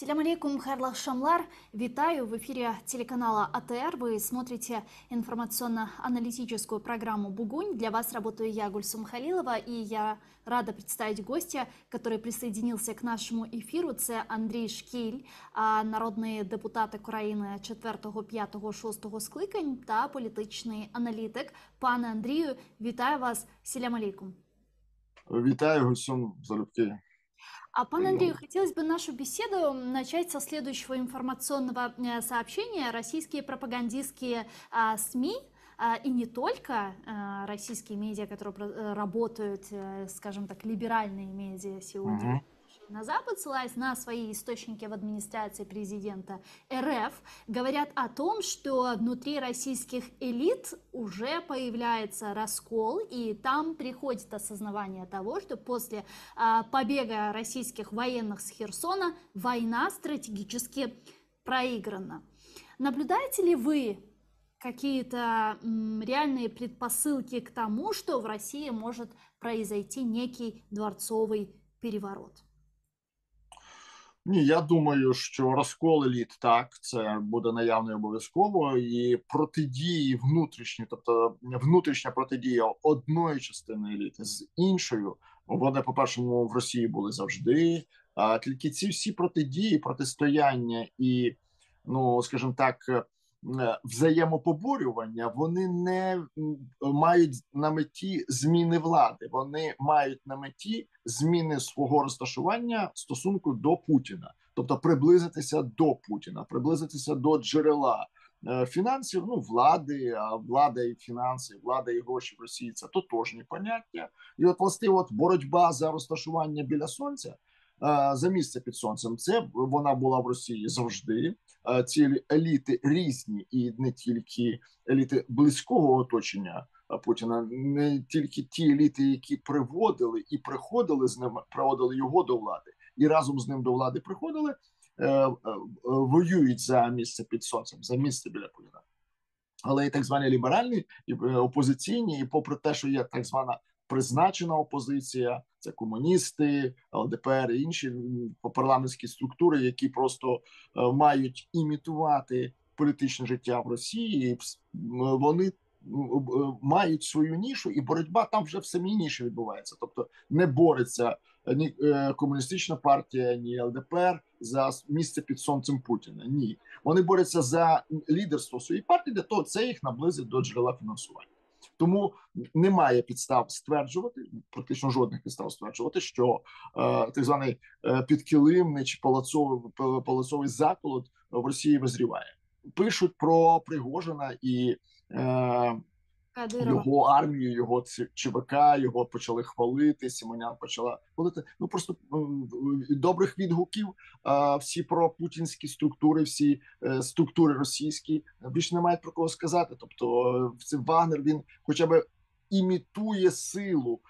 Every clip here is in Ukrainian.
Селям алейкум, хайрлах шамлар. Витаю в эфире телеканала АТР. Вы смотрите информационно-аналитическую программу «Бугунь». Для вас работаю я, Гульсум Халилова, и я рада представить гостя, который присоединился к нашему эфиру. Це Андрій Шкіль, народний депутат України 4, 5, 6 скликань та політичний аналітик. Пане Андрію, вітаю вас. Селям алейкум. Витаю, Гульсум, залюбки. Пане Андрею, хотелось бы нашу беседу начать со следующего информационного сообщения. Российские пропагандистские СМИ и не только российские медиа, которые работают, скажем так, либеральные медиа сегодня, на Запад, ссылаясь на свои источники в администрации президента РФ, говорят о том, что внутри российских элит уже появляется раскол, и там приходит осознавание того, что после побега российских военных с Херсона война стратегически проиграна. Наблюдаете ли вы какие-то реальные предпосылки к тому, что в России может произойти некий дворцовый переворот? Ні, я думаю, що розкол еліт, так, це буде наявно і обов'язково, і протидії внутрішні, тобто внутрішня протидія одної частини еліти з іншою, вони, по-першому, в Росії були завжди, а тільки ці всі протидії, протистояння і, ну, скажімо так, взаємопоборювання, вони не мають на меті зміни влади, вони мають на меті зміни свого розташування в стосунку до Путіна, тобто приблизитися до Путіна, приблизитися до джерела фінансів, ну, влади, а влада і фінанси, влада і гроші в Росії – це тотожні поняття. І от, власне, от боротьба за розташування біля сонця, за місце під сонцем, це вона була в Росії завжди. Ці еліти різні, і не тільки еліти близького оточення Путіна, не тільки ті еліти, які приводили і приходили з ним, приводили його до влади, і разом з ним до влади приходили, воюють за місце під сонцем, за місце біля Путіна. Але і так звані ліберальні, і опозиційні, і попри те, що є так звана призначена опозиція, це комуністи, ЛДПР і інші парламентські структури, які просто мають імітувати політичне життя в Росії, вони мають свою нішу, і боротьба там вже в самій ніші відбувається. Тобто не бореться ні комуністична партія, ні ЛДПР за місце під сонцем Путіна. Ні. Вони борються за лідерство своєї партії, для того це їх наблизить до джерела фінансування. Тому немає підстав стверджувати, практично жодних підстав стверджувати, що так званий підкилимний чи палацовий заколот в Росії визріває. Пишуть про Пригожина і його армію, його ЧВК, його почали хвалити, Симонян почала хвалити. Ну, просто добрих відгуків всі пропутінські структури, всі структури російські більше не мають про кого сказати. Тобто Вагнер, він хоча б імітує силу,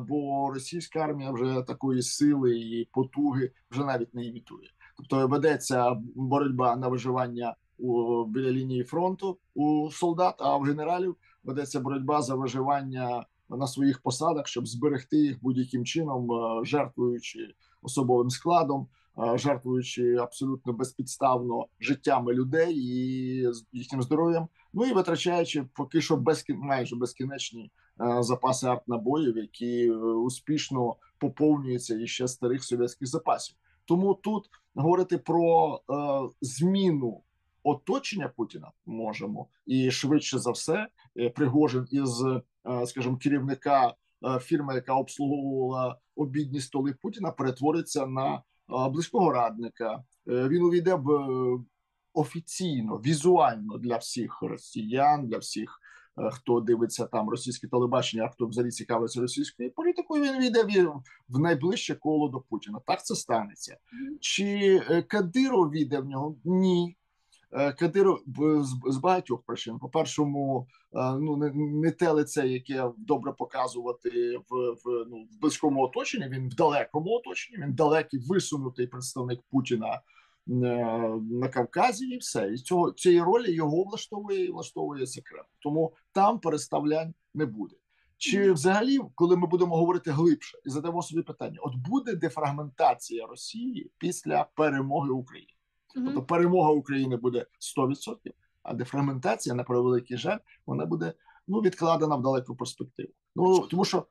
бо російська армія вже такої сили і потуги вже навіть не імітує. Тобто ведеться боротьба на виживання біля лінії фронту у солдат, а в генералів ведеться боротьба за виживання на своїх посадах, щоб зберегти їх будь-яким чином, жертвуючи особовим складом, жертвуючи абсолютно безпідставно життями людей і їхнім здоров'ям, ну і витрачаючи поки що майже безкінечні запаси артнабоїв, які успішно поповнюються іще старих совєтських запасів. Тому тут говорити про зміну оточення Путіна можемо, і швидше за все Пригожин із, скажімо, керівника фірми, яка обслуговувала обідні столи Путіна, перетвориться на близького радника. Він увійде в офіційно, візуально для всіх росіян, для всіх, хто дивиться там російське телебачення, а хто взагалі цікавиться російською політикою, він війде в найближче коло до Путіна. Так це станеться. Чи Кадиров війде в нього? Ні. Кадиров з багатьох причин. По-першому, ну, не те лице, яке добре показувати в близькому оточенні, він в далекому оточенні, він далекий, висунутий представник Путіна на Кавказі, і все. І цієї ролі його влаштовує секрет. Тому там переставлянь не буде. Чи взагалі, коли ми будемо говорити глибше і задамо собі питання, от буде дефрагментація Росії після перемоги України? Тобто перемога України буде 100%, а дефрагментація, на превеликий жаль, вона буде відкладена в далеку перспективу. Тому що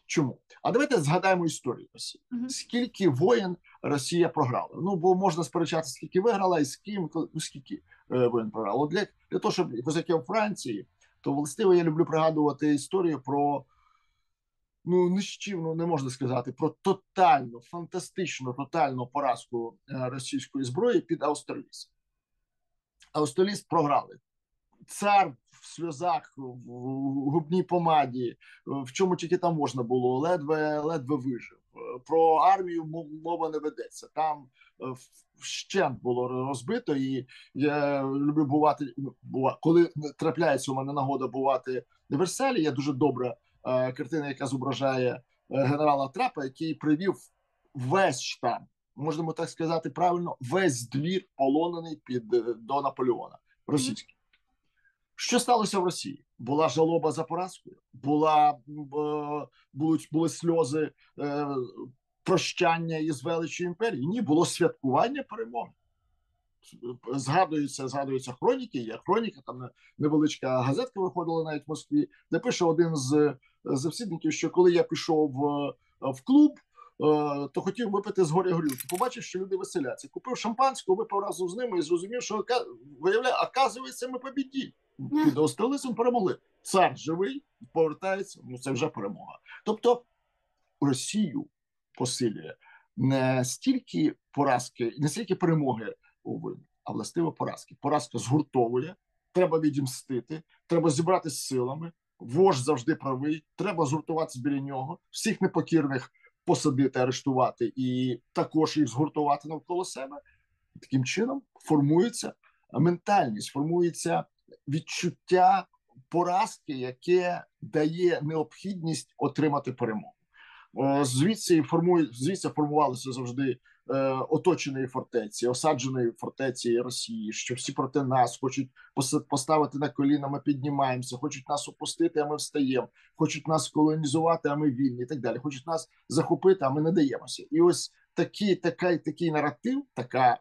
чому? А давайте згадаємо історію Росії. Скільки воєн Росія програла? Бо можна сперечатися, скільки виграла і з ким, скільки воєн програла. От для того, щоб козаки у Франції, то властиво я люблю пригадувати історію про нищівну, не можна сказати, про тотальну, фантастичну, тотальну поразку російської зброї під Аустерліс. Аустерліс програли. Цар в сльозах, в губній помаді, в чому тільки там можна було, ледве вижив. Про армію мова не ведеться. Там вщент було розбито, і я люблю бувати, коли трапляється у мене нагода бувати в Версалі, є дуже добра картина, яка зображає генерала Трапа, який привів весь штаб, можемо так сказати правильно, весь двір полонений до Наполеона, російський. Що сталося в Росії? Була жалоба за поразкою, були сльози прощання із величчю імперії. Ні, було святкування перемоги. Згадуються хроніки, є хроніка, там невеличка газетка виходила навіть в Москві, де пише один з завсідників, що коли я пішов в клуб, то хотів випити з горя горілки. Побачив, що люди веселяться. Купив шампанського, випив разом з ними і зрозумів, що, виявляє, оказується, ми побіді. Під Аустерлісом перемогли. Цар живий, повертається, це вже перемога. Тобто Росію посилює не стільки поразки, не стільки перемоги у війні, а властиво поразки. Поразка згуртовує, треба відімстити, треба зібрати з силами, вождь завжди правий, треба згуртуватися біля нього, всіх непокірних посадити, арештувати і також їх згуртувати навколо себе. Таким чином формується ментальність, формується відчуття поразки, яке дає необхідність отримати перемогу. Звідси формувалися завжди оточеної фортеці, осадженої фортеці Росії, що всі проти нас хочуть поставити на коліна, ми піднімаємося, хочуть нас опустити, а ми встаємо, хочуть нас колонізувати, а ми вільні і так далі, хочуть нас захопити, а ми не даємося. І ось такий наратив, така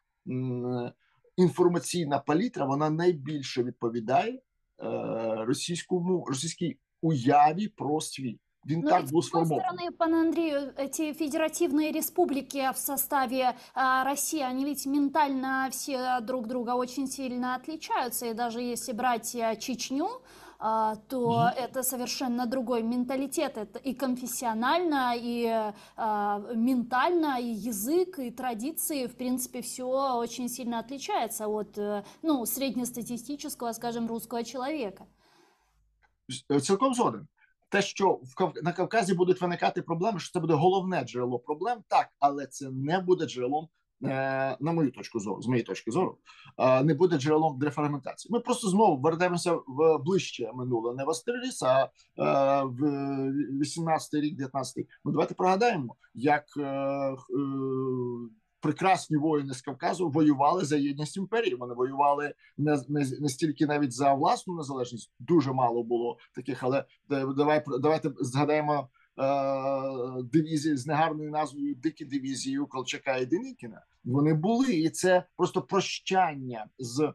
інформаційна палітра, вона найбільше відповідає російській уяві про світ. Но так был сформирован. С другой стороны, пан Андрею, эти федеративные республики в составе России, они ведь ментально все друг друга очень сильно отличаются. И даже если брать Чечню, то это совершенно другой менталитет. Это и конфессионально, и ментально, и язык, и традиции. В принципе, все очень сильно отличается от среднестатистического, скажем, русского человека. Цілком згоден. Те, що на Кавказі будуть виникати проблеми, що це буде головне джерело проблем, так, але це не буде джерелом, на мою точку зору, з моєї точки зору, не буде джерелом дефрагментації. Ми просто знову вернемося в ближче минуле, не в Аустерліс, а в 18-й рік, 19-й. Давайте пригадаємо, як прекрасні воїни з Кавказу воювали за єдність імперії. Вони воювали не стільки навіть за власну незалежність, дуже мало було таких, але давайте згадаємо дивізії з негарною назвою «Дикі дивізії» у Колчака і Денікіна. Вони були, і це просто прощання з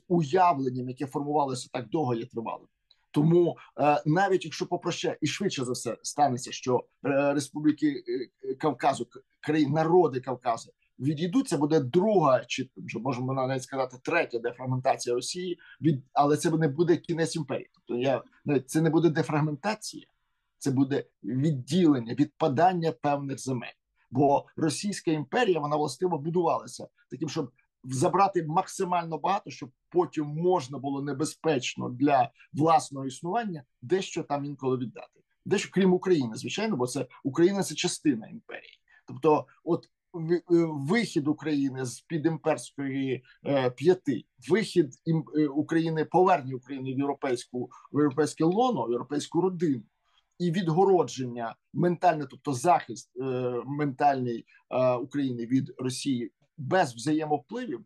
уявленням, яке формувалося так довго і тривало. Тому навіть якщо попроще, і швидше за все станеться, що республіки Кавказу, народи Кавказу відійдуть, це буде друга, чи можемо навіть сказати третя дефрагментація Росії, але це не буде кінець імперії. Тобто це не буде дефрагментація, це буде відділення, відпадання певних земель. Бо Російська імперія, вона властиво будувалася таким, щоб забрати максимально багато, щоб потім можна було небезпечно для власного існування дещо там інколи віддати. Дещо, крім України, звичайно, бо це Україна – це частина імперії. Тобто, от вихід України з-під імперської п'яти, вихід України, повернення України в європейське лоно, в європейську родину, і відгородження ментальне, тобто захист ментальний України від Росії без взаємовпливів,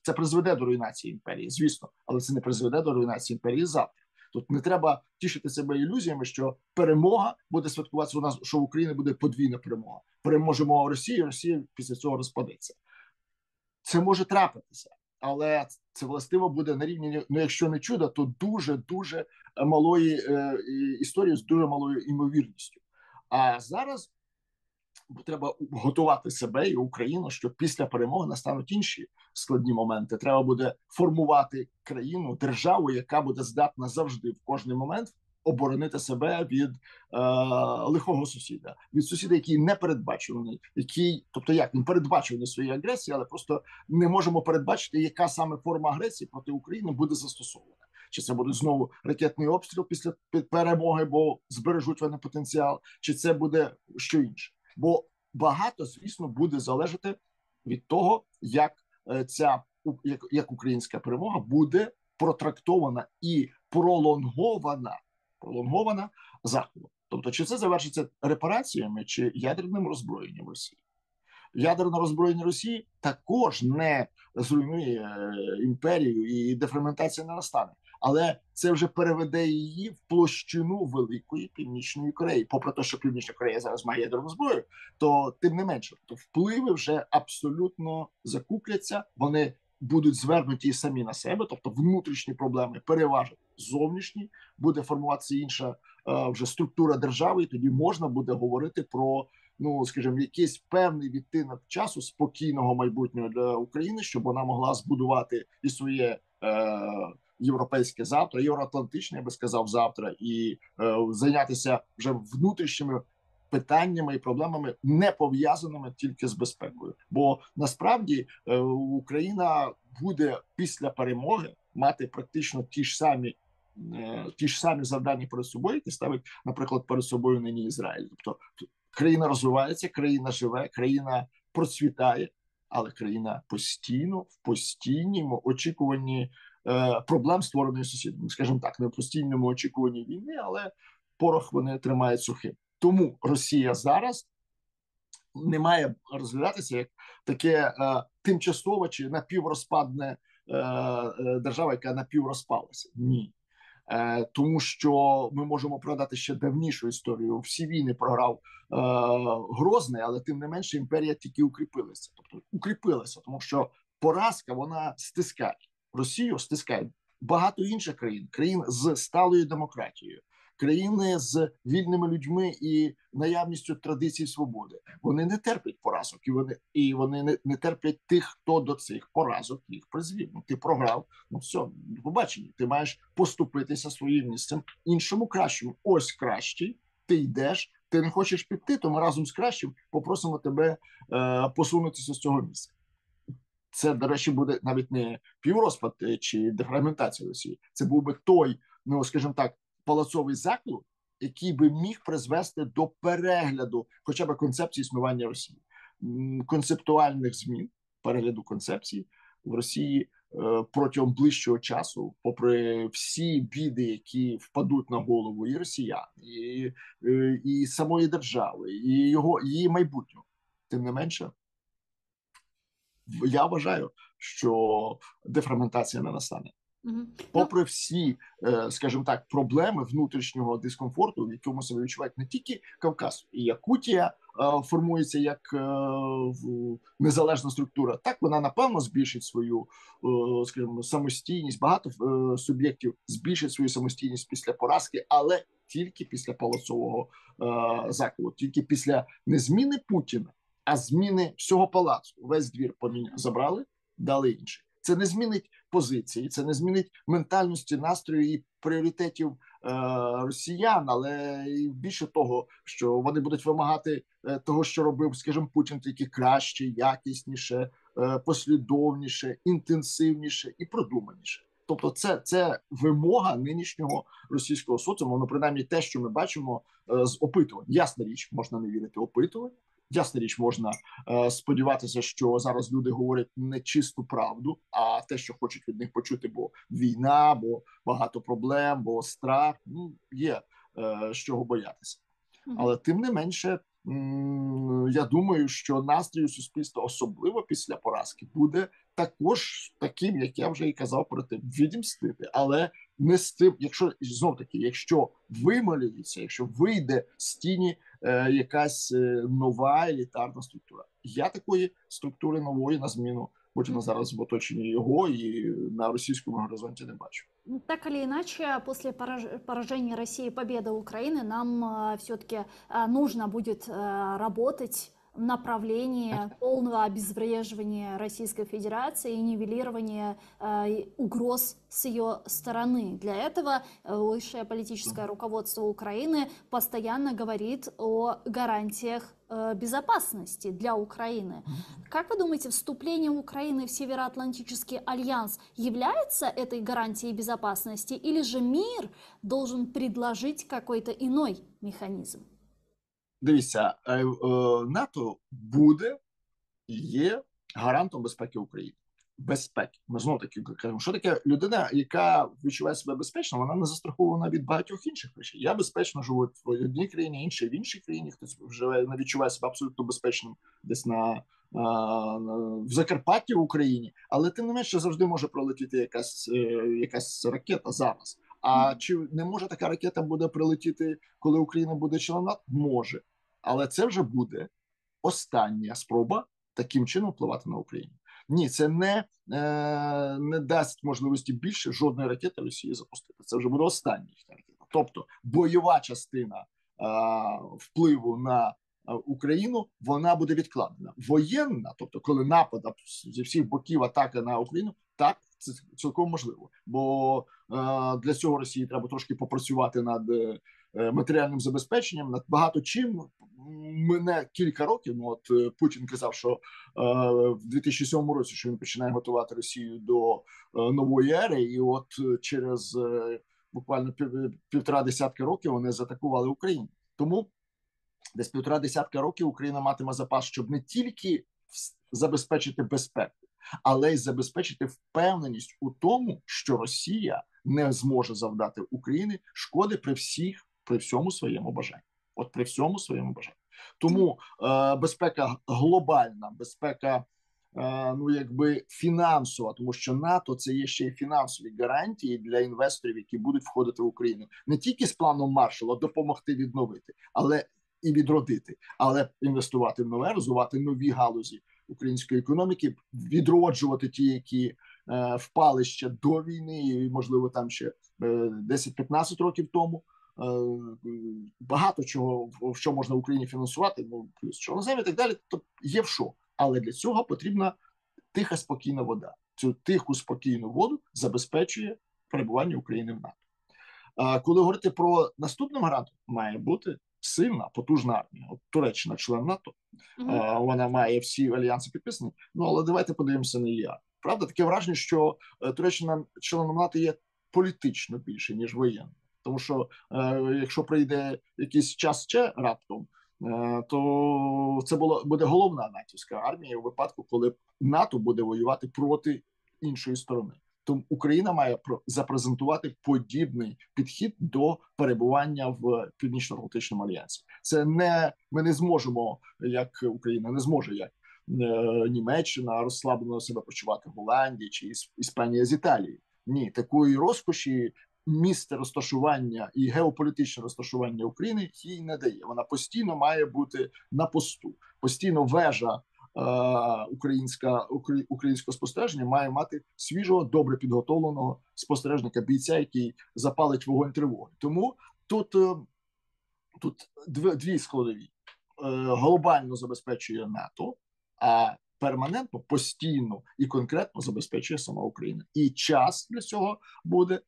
це призведе до руйнації імперії, звісно, але це не призведе до руйнації імперії завтра. Тут не треба тішити себе ілюзіями, що перемога буде святкуватися у нас, що в Україні буде подвійна перемога. Переможемо Росію, Росія після цього розпадеться. Це може трапитися, але це властиво буде на рівні, ну якщо не чудо, то дуже малої історії з дуже малою імовірністю. А зараз треба готувати себе і Україну, що після перемоги настануть інші складні моменти. Треба буде формувати країну, державу, яка буде здатна завжди в кожний момент оборонити себе від лихого сусіда, від сусіда, який не передбачуваний, який, тобто як він передбачуваний своєї агресії, але просто не можемо передбачити, яка саме форма агресії проти України буде застосована. Чи це буде знову ракетний обстріл після перемоги, бо збережуть вони потенціал, чи це буде що інше? Бо багато, звісно, буде залежати від того, як як українська перемога буде протрактована і пролонгована Заходом. Тобто, чи це завершиться репараціями, чи ядерним роззброєнням Росії? Ядерне роззброєння Росії також не зруйнує імперію і дефрагментація не настане. Але це вже переведе її в площину великої Північної Кореї. Попри те, що Північна Корея зараз має ядерну зброю, то тим не менше, то впливи вже абсолютно закупляться. Вони будуть звернуті самі на себе, тобто внутрішні проблеми переважать зовнішні, буде формуватися інша вже структура держави, і тоді можна буде говорити про, ну скажімо, якийсь певний відтинок часу спокійного майбутнього для України, щоб вона могла збудувати і своє європейське завтра, євроатлантичне, я би сказав, завтра, і зайнятися вже внутрішніми питаннями і проблемами, не пов'язаними тільки з безпекою. Бо насправді Україна буде після перемоги мати практично ті ж самі завдання перед собою, які ставить, наприклад, перед собою нині Ізраїль. Тобто країна розвивається, країна живе, країна процвітає, але країна постійно в постійному очікуванні проблем, створеної сусідами. Скажімо так, не в постійному очікуванні війни, але порох вони тримають сухим. Тому Росія зараз не має розглядатися як таке тимчасове чи напіврозпадне держава, яка напіврозпалася. Ні. Тому що ми можемо продати ще давнішу історію. Всі війни програв Грозний, але тим не менше імперія тільки укріпилася. Тобто укріпилася, тому що поразка, вона стискає. Росію стискає багато інших країн з сталою демократією, країни з вільними людьми і наявністю традицій свободи. Вони не терплять поразок, і вони не терплять тих, хто до цих поразок їх призвів. Ну, ти програв, ну все, до побачення. Ти маєш поступитися своїм місцем іншому кращому. Ось кращий, ти йдеш, ти не хочеш піти, то ми разом з кращим попросимо тебе посунутися з цього місця. Це, до речі, буде навіть не піврозпад чи дефрагментація Росії. Це був би той, ну, скажімо так, палацовий заклик, який би міг призвести до перегляду хоча б концепції існування Росії. Концептуальних змін, перегляду концепції в Росії протягом ближчого часу, попри всі біди, які впадуть на голову і росіян, і самої держави, і її майбутнього. Тим не менше, я вважаю, що дефрагментація не настане. Попри всі, скажімо так, проблеми внутрішнього дискомфорту, в якому себе відчувають не тільки Кавказ, і Якутія формується як незалежна структура, так вона, напевно, збільшить свою, скажімо, самостійність, багато суб'єктів збільшить свою самостійність після поразки, але тільки після палацового заколу, тільки після не зміни Путіна, а зміни всього палацу. Весь двір забрали, дали інший. Це не змінить позиції, це не змінить ментальності, настрою і пріоритетів росіян, але і більше того, що вони будуть вимагати того, що робив, скажімо, Путін, тільки краще, якісніше, послідовніше, інтенсивніше і продуманіше. Тобто це вимога нинішнього російського соціуму, ну, принаймні те, що ми бачимо з опитувань. Ясна річ, можна не вірити опитувань. Ясна річ, можна сподіватися, що зараз люди говорять не чисту правду, а те, що хочуть від них почути, бо війна, бо багато проблем, бо страх, ну, є з чого боятися. Але тим не менше, я думаю, що настрій у суспільства, особливо після поразки, буде також таким, як я вже і казав, про те, відімстити, але нести, якщо знов таки, якщо вималюється, якщо вийде з тіні якась нова елітарна структура. Я такої структури нової на зміну Путіна зараз в оточенні його і на російському горизонті не бачу. Так или иначе, после поражения России и победы Украины нам все-таки нужно будет работать в направлении полного обезвреживания Российской Федерации и нивелирования угроз с ее стороны. Для этого высшее политическое руководство Украины постоянно говорит о гарантиях безопасности для Украины. Как вы думаете, вступление Украины в Североатлантический альянс является этой гарантией безопасности, или же мир должен предложить какой-то иной механизм? Дивіться, НАТО буде і є гарантом безпеки України. Безпеки. Ми знову таки кажемо, що таке людина, яка відчуває себе безпечно, вона не застрахована від багатьох інших речей. Я безпечно живу в одній країні, інший в іншій країні. Хтось живе, не відчуває себе абсолютно безпечним десь в Закарпатті в Україні, але тим не менше завжди може пролетіти якась ракета зараз. А чи не може така ракета буде прилетіти, коли Україна буде членом НАТО? Може. Але це вже буде остання спроба таким чином впливати на Україну. Ні, це не дасть можливості більше жодної ракети Росії запустити. Це вже буде остання їхня ракета. Тобто бойова частина впливу на Україну, вона буде відкладена. Воєнна, тобто коли напад зі всіх боків атака на Україну, так, це цілком можливо. Бо для цього Росії треба трошки попрацювати над матеріальним забезпеченням, над багато чим. Мене кілька років, Путін казав, що в 2007 році, що він починає готувати Росію до нової ери, і от через буквально півтора десятки років вони заатакували Україну. Тому десь півтора десятка років Україна матиме запас, щоб не тільки забезпечити безпеку, але й забезпечити впевненість у тому, що Росія не зможе завдати Україні шкоди при всьому своєму бажанні. От при всьому своєму бажанні. Тому безпека глобальна, безпека фінансова, тому що НАТО – це є ще й фінансові гарантії для інвесторів, які будуть входити в Україну. Не тільки з планом Маршалла допомогти відновити, але і відродити, але інвестувати в нове, розвивати нові галузі української економіки, відроджувати ті, які впали ще до війни, і, можливо, там ще 10-15 років тому. Багато чого, що можна в Україні фінансувати, плюс чорнозем і так далі, то є в що. Але для цього потрібна тиха, спокійна вода. Цю тиху, спокійну воду забезпечує перебування України в НАТО. Коли говорити про наступним гарантом, має бути сильна, потужна армія. От Туреччина член НАТО, вона має всі альянси підписані. Але давайте подивимося на її армію. Правда, таке враження, що Туреччина членом НАТО є політично більше, ніж воєнно. Тому що якщо прийде якийсь час ще раптом, то це буде головна натівська армія у випадку, коли НАТО буде воювати проти іншої сторони. Тому Україна має запрезентувати подібний підхід до перебування в Північно-Атлантичному альянсі. Ми не зможемо, як Україна не зможе, як Німеччина розслаблено себе почувати в Голландії чи Іспанія з Італії. Ні, такої розкоші місце розташування і геополітичне розташування України їй не дає. Вона постійно має бути на посту. Постійно вежа українського спостереження має мати свіжого, добре підготовленого спостережника, бійця, який запалить вогонь тривоги. Тому тут дві складові. Глобально забезпечує НАТО, а перманентно, постійно і конкретно забезпечує сама Україна. І час для цього буде,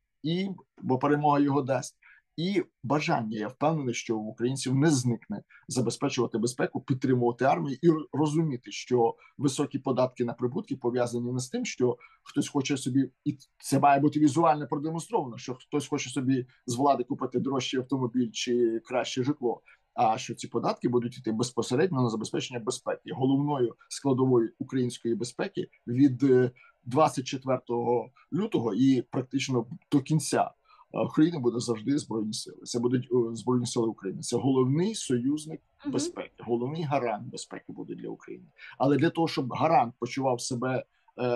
бо перемога його дасть, і бажання, я впевнений, що у українців не зникне забезпечувати безпеку, підтримувати армію і розуміти, що високі податки на прибутки пов'язані не з тим, що хтось хоче собі, і це має бути візуально продемонстровано, що хтось хоче собі з влади купити дорожчий автомобіль чи краще житло, а що ці податки будуть йти безпосередньо на забезпечення безпеки. Головною складовою української безпеки від 24 лютого і практично до кінця України буде завжди Збройні Сили. Це будуть Збройні Сили України. Це головний союзник безпеки, головний гарант безпеки буде для України. Але для того, щоб гарант почував себе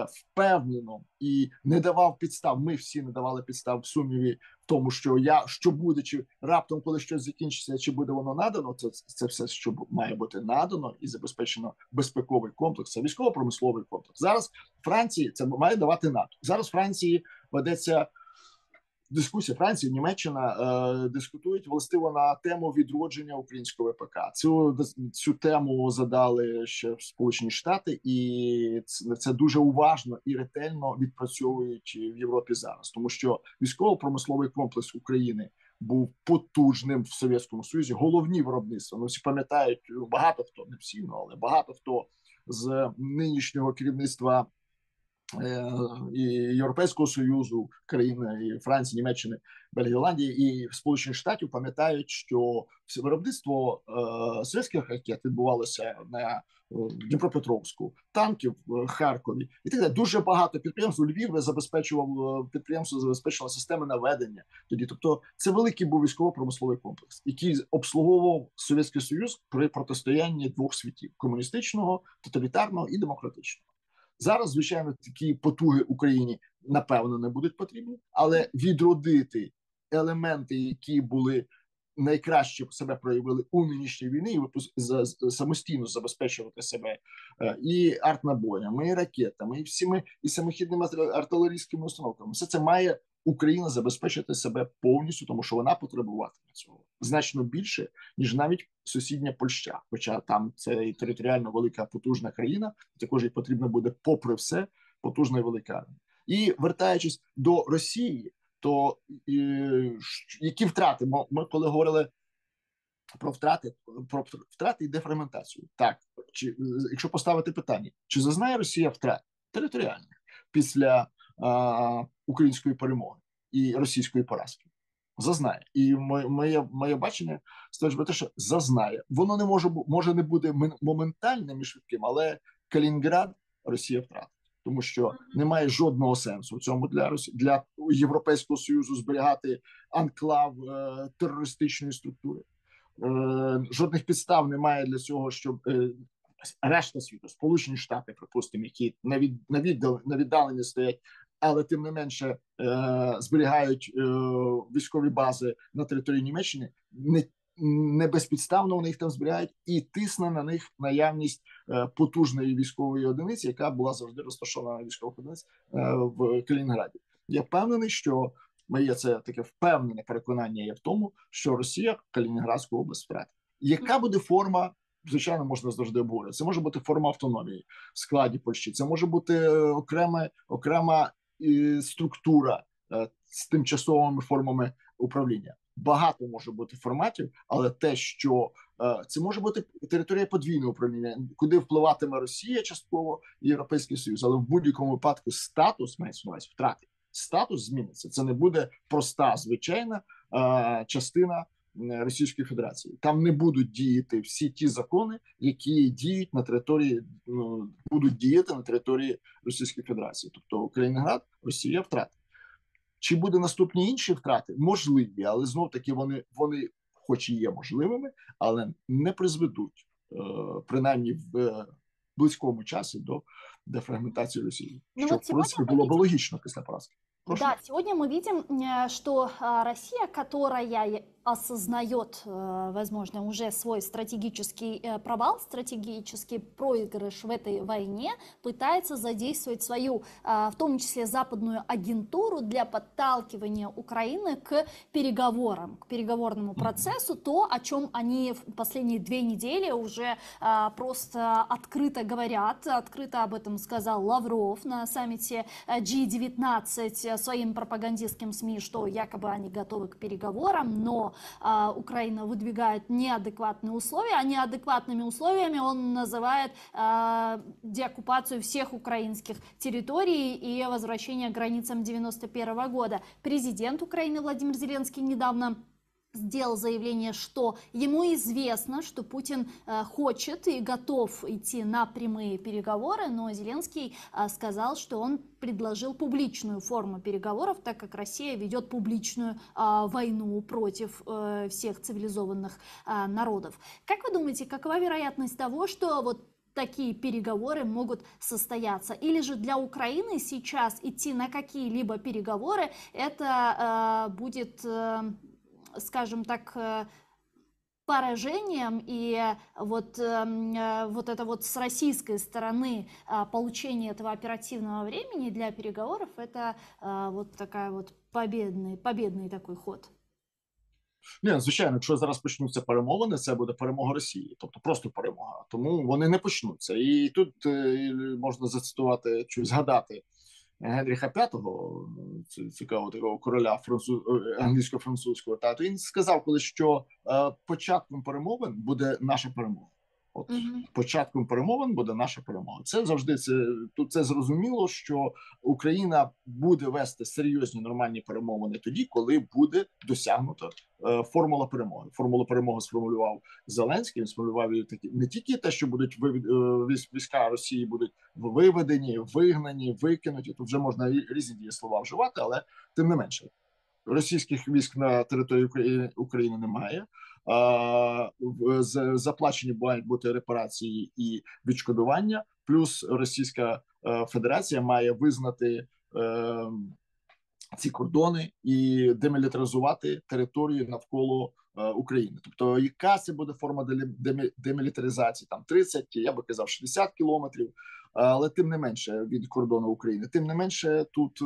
впевнено і не давав підстав. Ми всі не давали підстав в сумніві в тому, що буде, чи раптом, коли щось закінчиться, чи буде воно надано. Це все, що має бути надано і забезпечено безпековий комплекс, це військово-промисловий комплекс. Зараз Франції це має давати НАТО. Зараз Франції ведеться дискусія. Франція, Німеччина дискутують властиво на тему відродження українського ВПК. Цю тему задали ще Сполучені Штати, і це дуже уважно і ретельно відпрацьовують в Європі зараз, тому що військово-промисловий комплекс України був потужним в Совєтському Союзі. Головні виробництва. Ну, всі пам'ятають, багато хто, не всі, але багато хто з нинішнього керівництва і Європейського Союзу, країни і Франції, Німеччини, Бельгії, Голландії і Сполучених Штатів пам'ятають, що виробництво совєтських ракет відбувалося на Дніпропетровську, танків в Харкові і так далі. Дуже багато підприємств. У Львів забезпечувало системи наведення тоді. Тобто це великий був військово-промисловий комплекс, який обслуговував Совєтський Союз при протистоянні двох світів: комуністичного, тоталітарного і демократичного. Зараз, звичайно, такі потуги Україні, напевно, не будуть потрібні, але відродити елементи, які були найкраще себе проявили у нинішній війні, і самостійно забезпечувати себе і артнабоями, і ракетами, і всіми, і самохідними артилерійськими установками. Все це має Україна забезпечити себе повністю, тому що вона потребуватиме цього значно більше, ніж навіть сусідня Польща. Хоча там це і територіально велика потужна країна, також і потрібно буде, попри все, потужна і велика армія. І вертаючись до Росії, то які втрати? Ми коли говорили про втрати і дефрагментацію. Так, якщо поставити питання, чи зазнає Росія втрат територіальних після української перемоги і російської поразки? Зазнає. І моє бачення стежить про те, що зазнає. Воно не може не бути моментальним і швидким, але Калінінград Росія втратить. Тому що немає жодного сенсу в цьому для Європейського Союзу зберігати анклав терористичної структури. Жодних підстав немає для цього, щоб решта світу, Сполучені Штати, припустимо, які на віддаленні стоять, але тим не менше зберігають військові бази на території Німеччини, не безпідставно вони їх там зберігають, і тисне на них наявність потужної військової одиниці, яка була завжди розташована на військових одиниць в Калінінграді. Я впевнений, що моє це таке впевнене переконання є в тому, що Росія Калінінградську область втратить. Яка буде форма? Звичайно, можна завжди обговорити. Це може бути форма автономії в складі Польщі, це може бути окрема структура з тимчасовими формами управління. Багато може бути форматів, але те, що це може бути територія подвійного управління, куди впливатиме Росія частково і Європейський Союз, але в будь-якому випадку статус, мається на увазі, втрати. Статус зміниться. Це не буде проста, звичайна частина Російської Федерації. Там не будуть діяти всі ті закони, які діють на території, будуть діяти на території Російської Федерації. Тобто Калінінград, Росія втратить. Чи буде наступні інші втрати? Можливі, але знов-таки вони хоч і є можливими, але не призведуть, принаймні в близькому часі, до дефрагментации России. Ну, что, вот в принципе, было бы логично после поразки. Прошу. Да, сегодня мы видим, что Россия, которая осознает, возможно, уже свой стратегический провал, стратегический проигрыш в этой войне, пытается задействовать свою, в том числе западную агентуру для подталкивания Украины к переговорам, к переговорному процессу, то, о чем они в последние 2 недели уже просто открыто говорят, открыто об этом сказал Лавров на саммите G19 своим пропагандистским СМИ, что якобы они готовы к переговорам, но Украина выдвигает неадекватные условия, а неадекватными условиями он называет деоккупацию всех украинских территорий и возвращение к границам 1991 года. Президент Украины Владимир Зеленский недавно сделал заявление, что ему известно, что Путин хочет и готов идти на прямые переговоры, но Зеленский сказал, что он предложил публичную форму переговоров, так как Россия ведет публичную войну против всех цивилизованных народов. Как вы думаете, какова вероятность того, что вот такие переговоры могут состояться. Или же для Украины сейчас идти на какие-либо переговоры, это будет, скажем так, поражением, и вот это вот с российской стороны получение этого оперативного времени для переговоров, это вот такая вот победный такой ход. Ні, звичайно, якщо зараз почнуться перемовини, це буде перемога Росії, тобто просто перемога. Тому вони не почнуться. І тут можна зацитувати чи згадати Генріха V, цікавого такого короля англійсько-французького, та то він сказав, коли що початком перемовин буде наша перемога. От початком перемовин буде наша перемога. Це завжди це зрозуміло, що Україна буде вести серйозні нормальні перемовини тоді, коли буде досягнута формула перемоги. Формулу перемоги сформулював Зеленський. Він сформулював не тільки те, що будуть війська Росії будуть виведені, вигнані, викинуті. Тут вже можна різні дієслова вживати, але тим не менше, російських військ на території України немає. Заплачені мають бути репарації і відшкодування. Плюс Російська Федерація має визнати ці кордони і демілітаризувати територію навколо України. Тобто, яка це буде форма демілітаризації? Там 30, я би казав, 60 кілометрів, але тим не менше від кордону України. Тим не менше, тут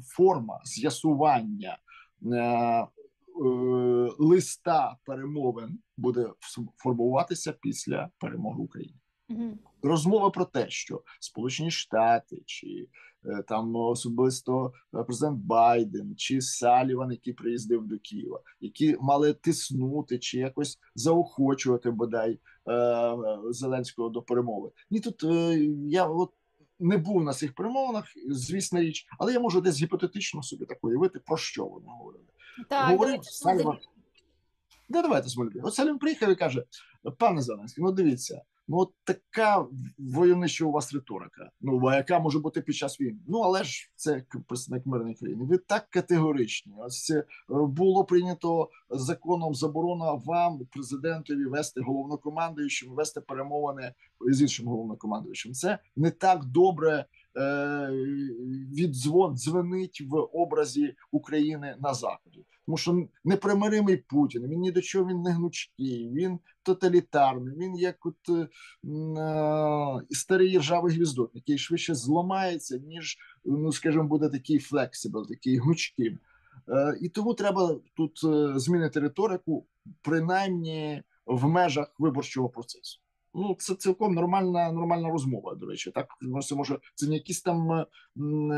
форма з'ясування листа перемовин буде формуватися після перемоги України. Розмова про те, що Сполучені Штати чи там особисто президент Байден чи Саліван, який приїздив до Києва, які мали тиснути чи якось заохочувати бодай Зеленського до перемови. Ні, тут я не був на цих перемовинах, звісна річ, але я можу десь гіпотетично собі так уявити, про що вони говорили. Так, Говорив Саліван. Давайте Смолюбі. От Саліван приїхав і каже: пане Зеленський, ну дивіться, ну от така войовнича у вас риторика, ну а яка може бути під час війни? Ну але ж це представник мирної країни. Ви так категоричні. Ось це було прийнято законом заборона вам, президентові, вести головнокомандуючим, вести перемовини з іншим головнокомандуючим. Це не так добре дзвенить в образі України на Заході. Тому що непримиримий Путін, він ні до чого, він не гнучкий, він тоталітарний, він як старий ржавий гвіздок, який швидше зламається, ніж, ну скажімо, буде такий флексибл, такий гнучким. І тому треба тут змінити риторику, принаймні в межах виборчого процесу. Ну, це цілком нормальна розмова, до речі. Так, це не якісь там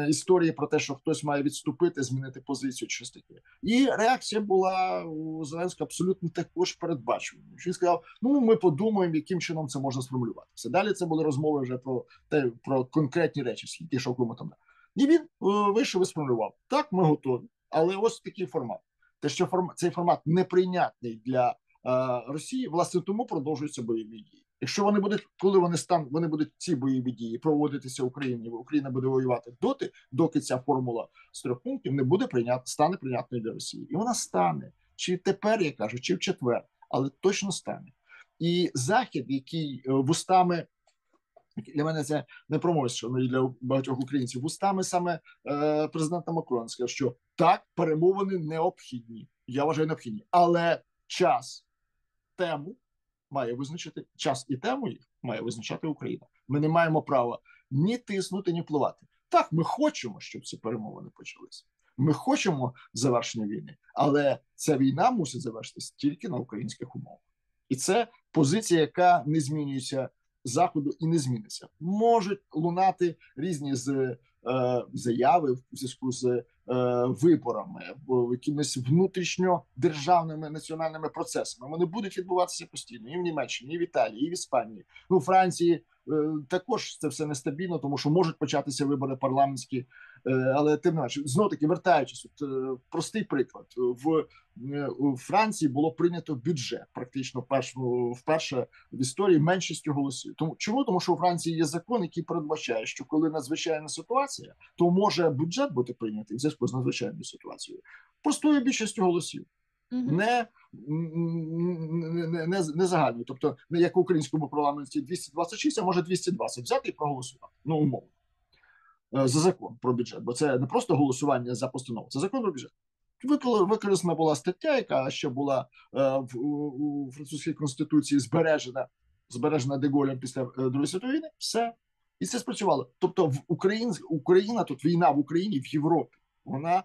історії про те, що хтось має відступити, змінити позицію, щось таке. І реакція була у Зеленського абсолютно також передбачувана. Він сказав: ну, ми подумаємо, яким чином це можна сформулюватися. Далі це були розмови вже про конкретні речі, скільки йшов там. І він вийшов і сформулював: так, ми готові, але ось такий формат. Те, що цей формат неприйнятний для Росії, власне, тому продовжуються бойові дії. Якщо вони будуть, коли вони будуть ці бойові дії проводитися в Україні, Україна буде воювати доки ця формула з 3 пунктів не буде стане прийнятною для Росії. І вона стане, чи тепер, я кажу, чи в четвер, але точно стане. І Захід, який вустами, для мене це не промовство, і для багатьох українців, вустами саме президента Макрона сказав, що так, перемовини необхідні, я вважаю необхідні, але тему має визначити, час і тему їх має визначати Україна. Ми не маємо права ні тиснути, ні впливати. Так, ми хочемо, щоб ці перемовини почалися. Ми хочемо завершення війни, але ця війна мусить завершитися тільки на українських умовах. І це позиція, яка не змінюється Заходу і не зміниться. Можуть лунати різні заяви в зв'язку з виборами, якимись внутрішньодержавними національними процесами. Вони будуть відбуватися постійно і в Німеччині, і в Італії, і в Іспанії. Ну, в Франції також це все нестабільно, тому що можуть початися вибори парламентські, але тим не менше, знову таки, вертаючись, простий приклад. В Франції було прийнято бюджет практично вперше в історії меншістю голосів. Чому? Тому що у Франції є закон, який передбачає, що коли надзвичайна ситуація, то може бюджет бути прийнятий в зв'язку з надзвичайною ситуацією простою більшістю голосів. Мгм. Не загальною. Тобто, не як в українському парламенті 226, а може 220 взяти і проголосувати. Ну, умовно. За закон про бюджет. Бо це не просто голосування за постанову, це закон про бюджет. Використана була стаття, яка ще була у французькій конституції збережена Де-Голлем після Другої світової війни. Все. І це спрацювало. Тобто Україна, тут війна в Україні, в Європі, вона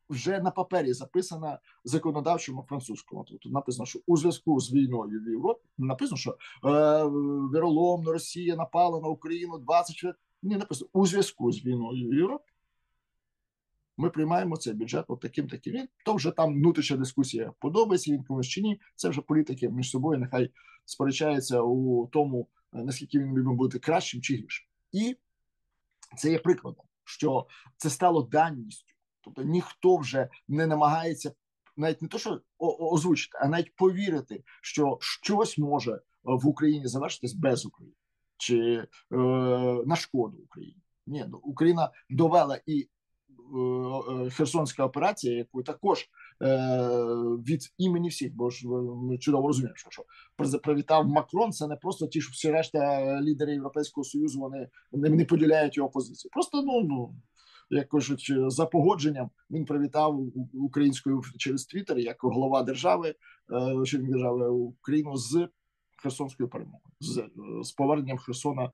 вже на папері записана законодавчому французькому. Тут написано, що у зв'язку з війною в Європі написано, що віроломно Росія напала на Україну 24. Ні, написано у зв'язку з війною в Європі. Ми приймаємо цей бюджет от таким. То вже там внутрішня дискусія, подобається він комусь чи ні. Це вже політики між собою нехай сперечаються у тому, наскільки він має бути кращим чи гіршим. І це є прикладом, що це стало даністю. Тобто ніхто вже не намагається навіть не то, що озвучити, а навіть повірити, що щось може в Україні завершитись без України чи на шкоду Україні. Ні, Україна довела і Херсонська операція, яку також від імені всіх, бо ж ми чудово розуміємо, що привітав Макрон, це не просто ті, що всі решта лідери Європейського Союзу, вони не поділяють його позицію. Просто, як кажуть, за погодженням він привітав українською через Твіттер, як голова держави, Україну з Херсонською перемогою, з поверненням Херсона,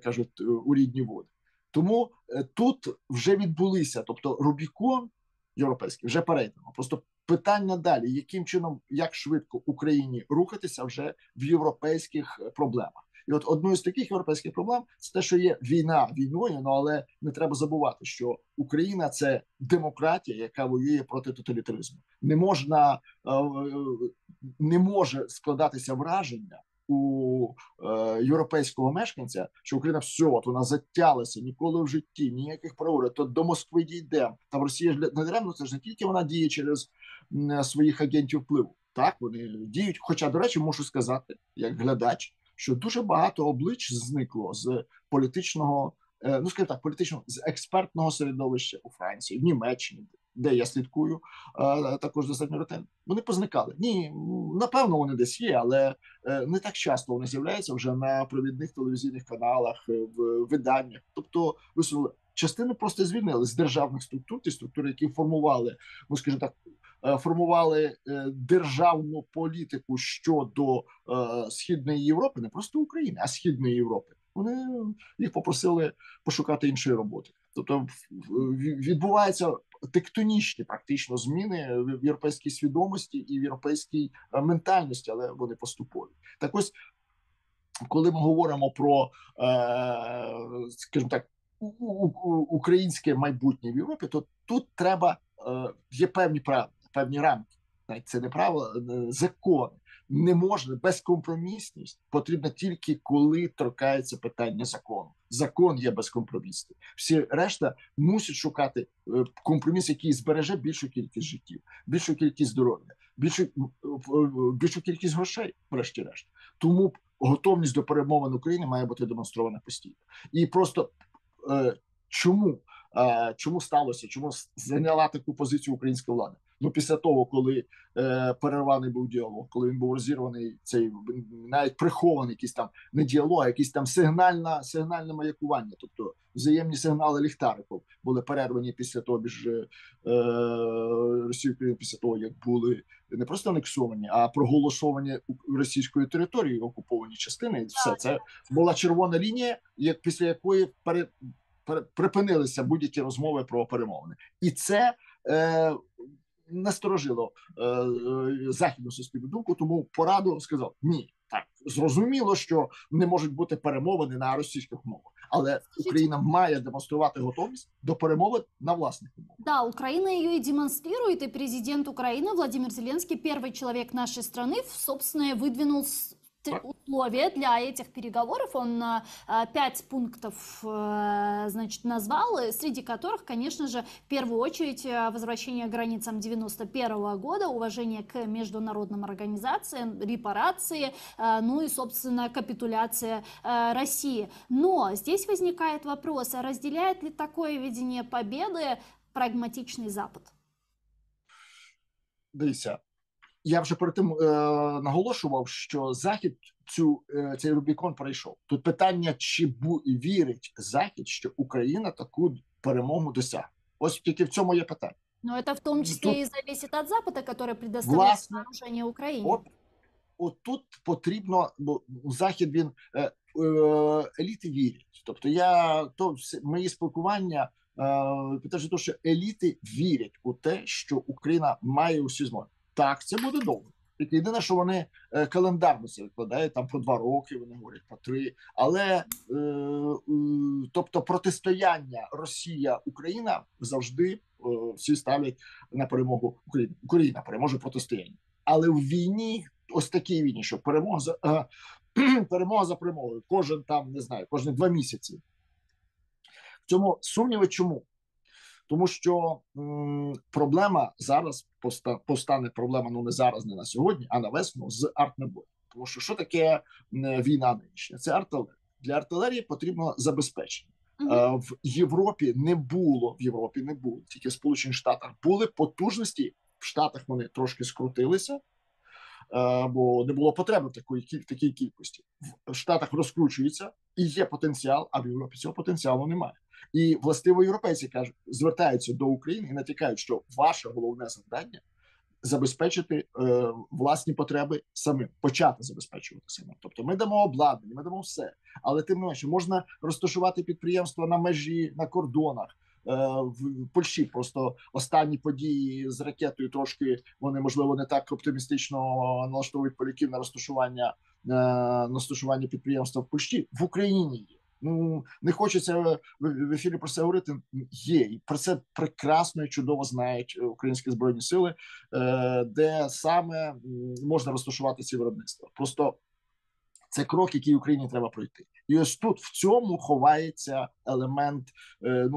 кажуть, у рідні води. Тому тут вже відбулися, тобто Рубікон європейський вже перейдено. Просто питання далі, яким чином, як швидко Україні рухатися вже в європейських проблемах. І от одною з таких європейських проблем це те, що є війна війною, але не треба забувати, що Україна – це демократія, яка воює проти тоталітаризму. Не може складатися враження у європейського мешканця, що Україна все, от вона затялася, ніколи в житті, ніяких переговорів, то до Москви дійдемо. Там Росія ж не даремно, це ж не тільки вона діє через своїх агентів впливу. Так, вони діють. Хоча, до речі, можу сказати, як глядач, що дуже багато облич зникло з політичного, скажімо так, з експертного середовища у Франції, в Німеччині, де я слідкую, також достатньо ретельно. Вони позникали. Ні, напевно, вони десь є, але не так часто вони з'являються вже на провідних телевізійних каналах, в виданнях. Тобто, частину просто звільнили з державних структур, ті структури, які формували, скажімо так, формували державну політику щодо Східної Європи, не просто України, а Східної Європи. Вони їх попросили пошукати іншої роботи. Тобто відбуваються тектонічні практично зміни в європейській свідомості і в європейській ментальності, але вони поступові. Так ось, коли ми говоримо про, скажімо так, українське майбутнє в Європі, то тут треба, є певні правила, певні рамки. Це не правила, закони. Не можна, безкомпромісність потрібна тільки коли торкається питання закону. Закон є безкомпромісний. Всі решта мусять шукати компроміс, який збереже більшу кількість життів, більшу кількість здоров'я, більшу кількість грошей, врешті-решт. Тому готовність до перемовин України має бути демонстрована постійно. І просто чому сталося, чому зайняла таку позицію українська влада? Після того, коли перерваний був діалог, коли він був розірваний, цей навіть прихований якийсь там не діалог, а якийсь там сигнальне маякування, тобто взаємні сигнали ліхтариків були перервані після того, Росією після того, як були не просто анексовані, а проголосовані російською територією окуповані частини. І все це була червона лінія, після якої припинилися будь-які розмови про перемовини. І це насторожило західну суспільну думку, тому пораду сказав: ні, так, зрозуміло, що не можуть бути перемовини на російських умовах, але Україна має демонструвати готовність до перемовин на власних умовах. Да, Украина ее и демонстрирует, и президент Украины Владимир Зеленский, первый человек нашей страны, собственно, выдвинул условия для этих переговоров. Он 5 пунктов, значит, назвал, среди которых, конечно же, в первую очередь возвращение к границам 91 года, уважение к международным организациям, репарации, ну и, собственно, капитуляция России. Но здесь возникает вопрос, а разделяет ли такое видение победы прагматичный Запад? Дивіться, я вже перед тим наголошував, що Захід цей Рубікон пройшов. Тут питання, чи вірить Захід, що Україна таку перемогу досягне. Ось тільки в цьому є питання. Но это в том числе Тут, и зависит от Запада, который предоставляет власне, вооружение Украине. от тут потрібно, бо Захід, він еліти вірять. Тобто мої спілкування підтверджують те, що еліти вірять у те, що Україна має усі змоги. Так, це буде довго. Тільки єдине, що вони календарно це викладають, там про 2 роки, вони говорять про 3. Але, тобто, протистояння Росія-Україна завжди всі ставлять на перемогу України. Україна переможе протистояння. Але в війні, ось такій війні, що перемога за перемогою, кожен 2 місяці. В цьому сумніви чому? Тому що проблема зараз постане проблема, не зараз, не на сьогодні, а на весну з артнебою. Тому що таке війна нинішня? Це артилерія. Для артилерії потрібно забезпечення. В Європі не було, тільки в Сполучених Штатах були потужності, в Штатах вони трошки скрутилися, бо не було потреби в такій кількості. В Штатах розкручується і є потенціал, а в Європі цього потенціалу немає. І властиво європейці звертаються до України і натякають, що ваше головне завдання забезпечити власні потреби самим, почати забезпечувати самим. Тобто ми дамо обладнання, ми дамо все, але тим не менше можна розташувати підприємства на межі, на кордонах. В Польщі просто останні події з ракетою трошки, вони, можливо, не так оптимістично налаштовують поляків на розташування підприємства в Польщі. В Україні є. Не хочеться в ефірі про це говорити. Є. І про це прекрасно і чудово знають українські Збройні Сили, де саме можна розташувати ці виробництва. Просто це крок, який Україні треба пройти. І ось тут в цьому ховається елемент,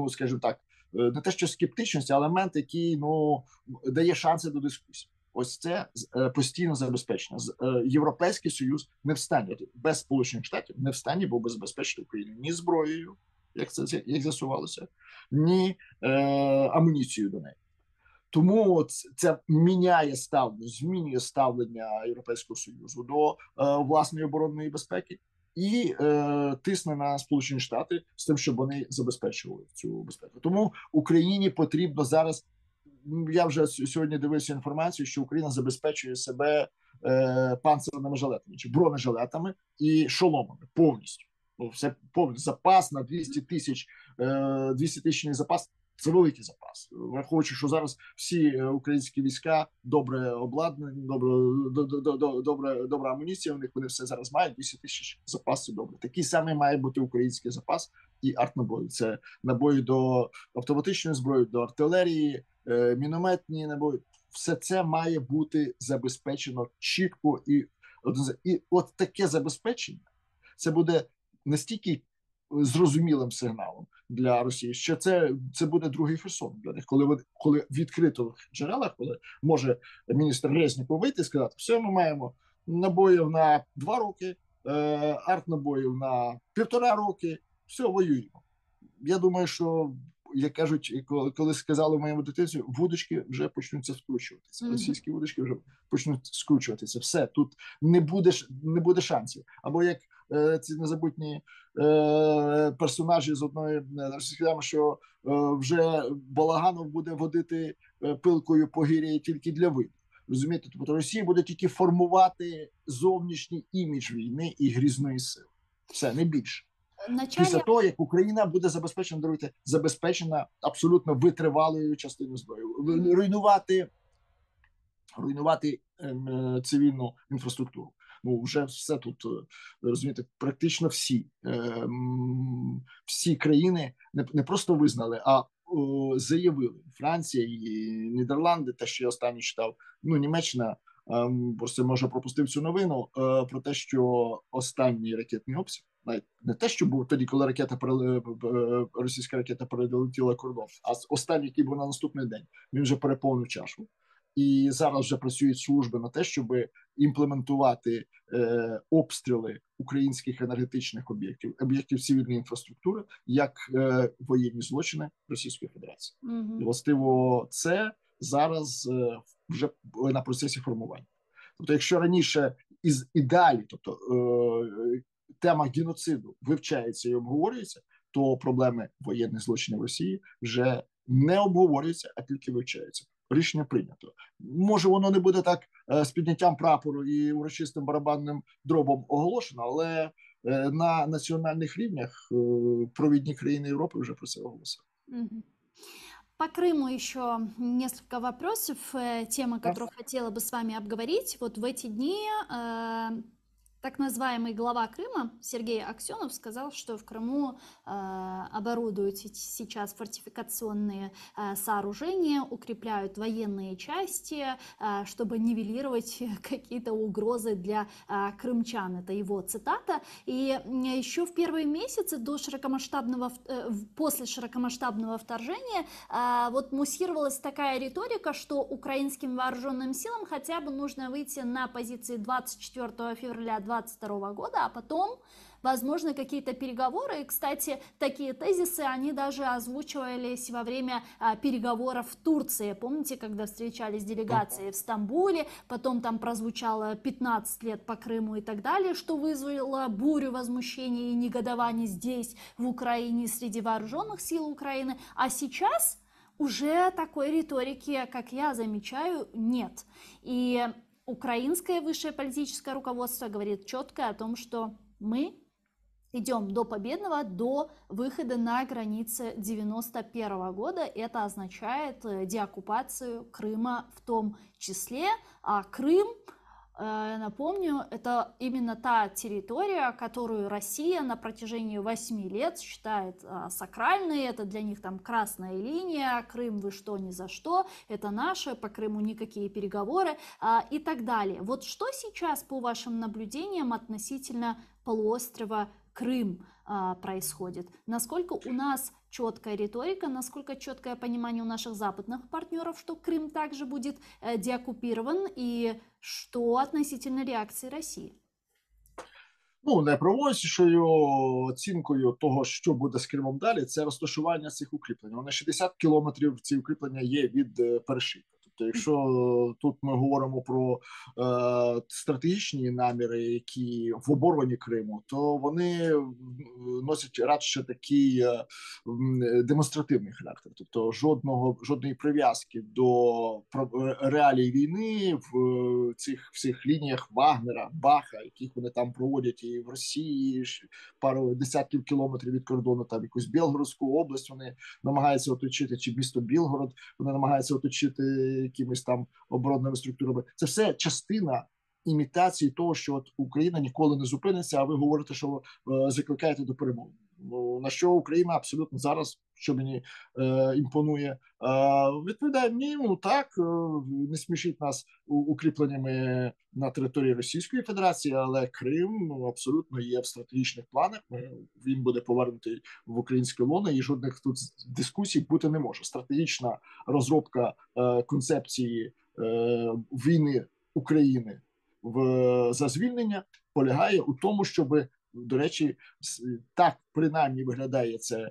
скажімо так, не те, що скептичності, а елемент, який дає шанси до дискусії. Ось це постійне забезпечення. Європейський Союз не встане, без Сполучених Штатів не встане, бо забезпечити Україну ні зброєю, як з'ясувалося, ні амуніцією до неї. Тому це змінює ставлення Європейського Союзу до власної оборонної безпеки і тисне на Сполучені Штати з тим, щоб вони забезпечували цю безпеку. Тому Україні потрібно зараз, я вже сьогодні дивився інформацію, що Україна забезпечує себе панцирними жилетами, чи бронежилетами і шоломами повністю. Все повністю. Запас на 200-тисячний запас. Це великий запас, враховуючи, що зараз всі українські війська добре обладнані, добра амуніція, у них вони все зараз мають, 200 тисяч запасу добре. Такий самий має бути український запас і артнабої. Це набої до автоматичної зброї, до артилерії, мінометні набої. Все це має бути забезпечено чітко і от таке забезпечення, це буде настільки зрозумілим сигналом для Росії, що це буде другий Херсон для них, коли в відкритих джерелах, коли може міністр Резніков вийти і сказати, все, ми маємо набоїв на 2 роки, артнабоїв на 1,5 роки, все, воюємо. Я думаю, що, як кажуть, коли сказали в моєму дитинстві, вудочки вже почнуться скручуватися. Російські вудочки вже почнуть скручуватися. Все, тут не буде шансів. Або як ці незабутні персонажі з одної російської, що вже Балаганов буде водити пилкою по гірі тільки для виду. Розумієте? Тобто Росія буде тільки формувати зовнішній імідж війни і грізної сили. Все, не більше. Після того, як Україна буде забезпечена абсолютно витривалою частиною зброї. Руйнувати цивільну інфраструктуру. Вже все тут, розумієте, практично всі країни не просто визнали, а заявили. Франція і Нідерланди, те, що я останній читав, Німеччина, просто може пропустив цю новину, про те, що останній ракетний обсяг, навіть не те, що був тоді, коли російська ракета перелетіла кордон, а останній, який був на наступний день, він вже переповнив чашу. І зараз вже працюють служби на те, щоб імплементувати обстріли українських енергетичних об'єктів цивільної інфраструктури, як воєнні злочини Російської Федерації. І властиво це зараз вже на процесі формування. Тобто, якщо раніше і далі, тобто тема геноциду вивчається і обговорюється, то проблеми воєнних злочинів в Росії вже не обговорюються, а тільки вивчаються. Рішення прийнято. Може, воно не буде так з підняттям прапору і урочистим барабанним дробом оголошено, але на национальных рівнях провідні країни Європи вже про це оголосили. По Крыму еще несколько вопросов, темы, Да. которую хотела бы с вами обговорить. Вот в эти дни так называемый глава Крыма Сергей Аксенов сказал, что в Крыму оборудуют сейчас фортификационные сооружения, укрепляют военные части, чтобы нивелировать какие-то угрозы для крымчан. Это его цитата. И еще в первые месяцы после широкомасштабного вторжения вот муссировалась такая риторика, что украинским вооруженным силам хотя бы нужно выйти на позиции 24 февраля 2022 года, а потом, возможно, какие-то переговоры. И, кстати, такие тезисы, они даже озвучивались во время переговоров в Турции. Помните, когда встречались делегации в Стамбуле, потом там прозвучало 15 лет по Крыму и так далее, что вызвало бурю возмущений и негодований здесь, в Украине, среди вооруженных сил Украины. А сейчас уже такой риторики, как я замечаю, нет. И украинское высшее политическое руководство говорит четко о том, что мы идем до победного, до выхода на границы 91 года. Это означает деоккупацию Крыма в том числе. А Крым, напомню, это именно та территория, которую Россия на протяжении 8 лет считает сакральной. Это для них там красная линия, Крым вы что, ни за что, это наше, по Крыму никакие переговоры и так далее. Вот что сейчас, по вашим наблюдениям, относительно полуострова Крым происходит? Насколько у нас четкая риторика, насколько четкое понимание у наших западных партнеров, что Крым также будет деоккупирован, и что относительно реакции Росії? Ну, найпроводнішою оцінкою того, що буде з Кримом далі, це розташування цих укріплень. Вони 60 кілометрів ці укріплення є від перешийка. Тобто, якщо тут ми говоримо про стратегічні наміри, які в обороні Криму, то вони носять радше такий демонстративний характер. Тобто жодної прив'язки до реалій війни в цих всіх лініях Вагнера, Баха, яких вони там проводять і в Росії, пару десятків кілометрів від кордону, там якусь Білгородську область вони намагаються оточити, чи місто Білгород вони намагаються оточити якимись там оборонними структурами. Це все частина імітації того, що от Україна ніколи не зупиниться, а ви говорите, що закликаєте до перемоги. Ну, на що Україна абсолютно зараз, що мені імпонує, відповідає: ні, ну так, не смішіть нас укріпленнями на території Російської Федерації, але Крим абсолютно є в стратегічних планах, він буде повернутий в українське лоно, і жодних тут дискусій бути не може. Стратегічна розробка концепції війни України за звільнення полягає у тому, щоб, до речі, так принаймні виглядає це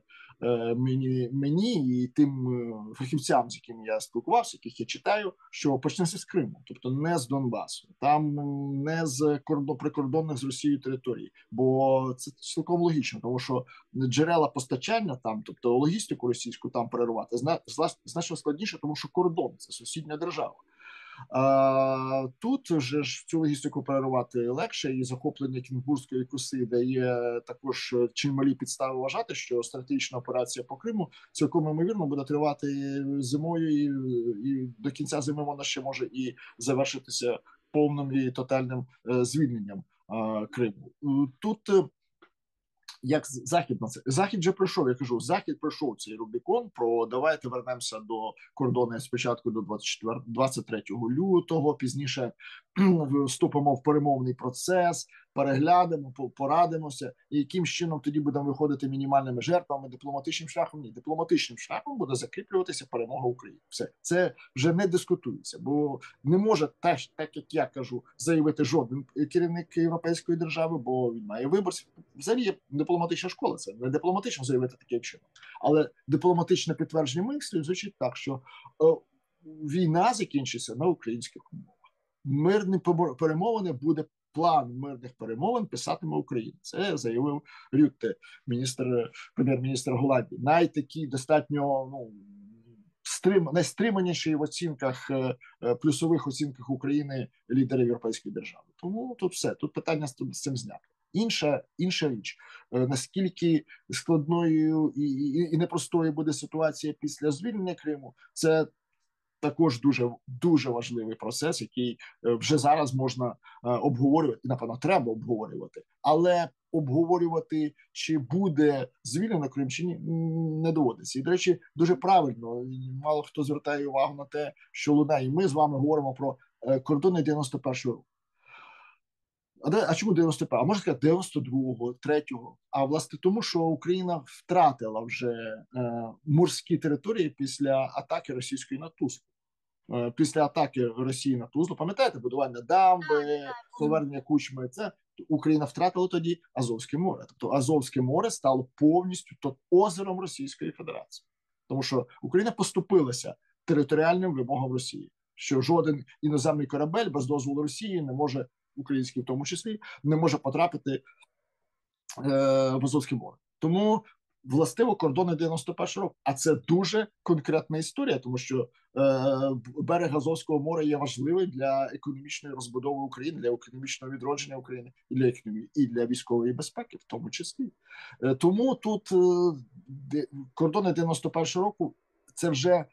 мені і тим фахівцям, з якими я спілкувався, яких я читаю, що почнеться з Криму, тобто не з Донбасу, там не з прикордонних з Росією територій, бо це цілком логічно, тому що джерела постачання там, тобто логістику російську там перервати, значно складніше, тому що кордон – це сусідня держава. Тут вже ж цю логістику перервати легше, і захоплення Кінгурської коси дає також чималі підстави вважати, що стратегічна операція по Криму цілком ймовірно буде тривати зимою, і до кінця зими вона ще може і завершитися повним і тотальним звільненням Криму. Тут як Захід на це? Захід вже пройшов, я кажу, Захід пройшов цей Рубікон про давайте вернемося до кордону спочатку до 23 лютого, пізніше вступимо в перемовний процес, переглянемо, порадимося, і яким чином тоді будемо виходити мінімальними жертвами, дипломатичним шляхом? Ні, дипломатичним шляхом буде закріплюватися перемога України. Все, це вже не дискутується, бо не може теж, так як я кажу, заявити жоден керівник європейської держави, бо він має виборців. Взагалі є дипломатична школа, це не дипломатично заявити таким чином. Але дипломатичне підтвердження мислів звучить так, що війна закінчиться на українських умовах. мирні перемовини буде. План мирних перемовин писатиме Україна. Це заявив Рютте, прем'єр-міністр Голландії. Найтакий достатньо найстриманіший в оцінках, плюсових оцінках України лідерів європейської держави. Тому тут все, тут питання з цим знято. Інша річ, наскільки складною і непростою буде ситуація після звільнення Криму, це також дуже важливий процес, який вже зараз можна обговорювати, і, напевно, треба обговорювати. Але обговорювати, чи буде звільнено Крим, чи ні, не доводиться. І, до речі, дуже правильно, мало хто звертає увагу на те, що лунає. І ми з вами говоримо про кордони 91-го року. А чому 91-го? А можна сказати 92-го, 3-го. А власне тому, що Україна втратила вже морські території після атаки російської на Тузлу. Після атаки Росії на Тузлу, пам'ятаєте, будування дамби, повернення Кучми, це Україна втратила тоді Азовське море. Тобто Азовське море стало повністю озером Російської Федерації. Тому що Україна поступилася територіальним вимогам Росії, що жоден іноземний корабель без дозволу Росії не може, український в тому числі, не може потрапити в Азовське море. Тому властиво кордони 91 року. А це дуже конкретна історія, тому що берег Азовського моря є важливий для економічної розбудови України, для економічного відродження України і для економії, і для військової безпеки, в тому числі. Тому тут кордони 91 року це вже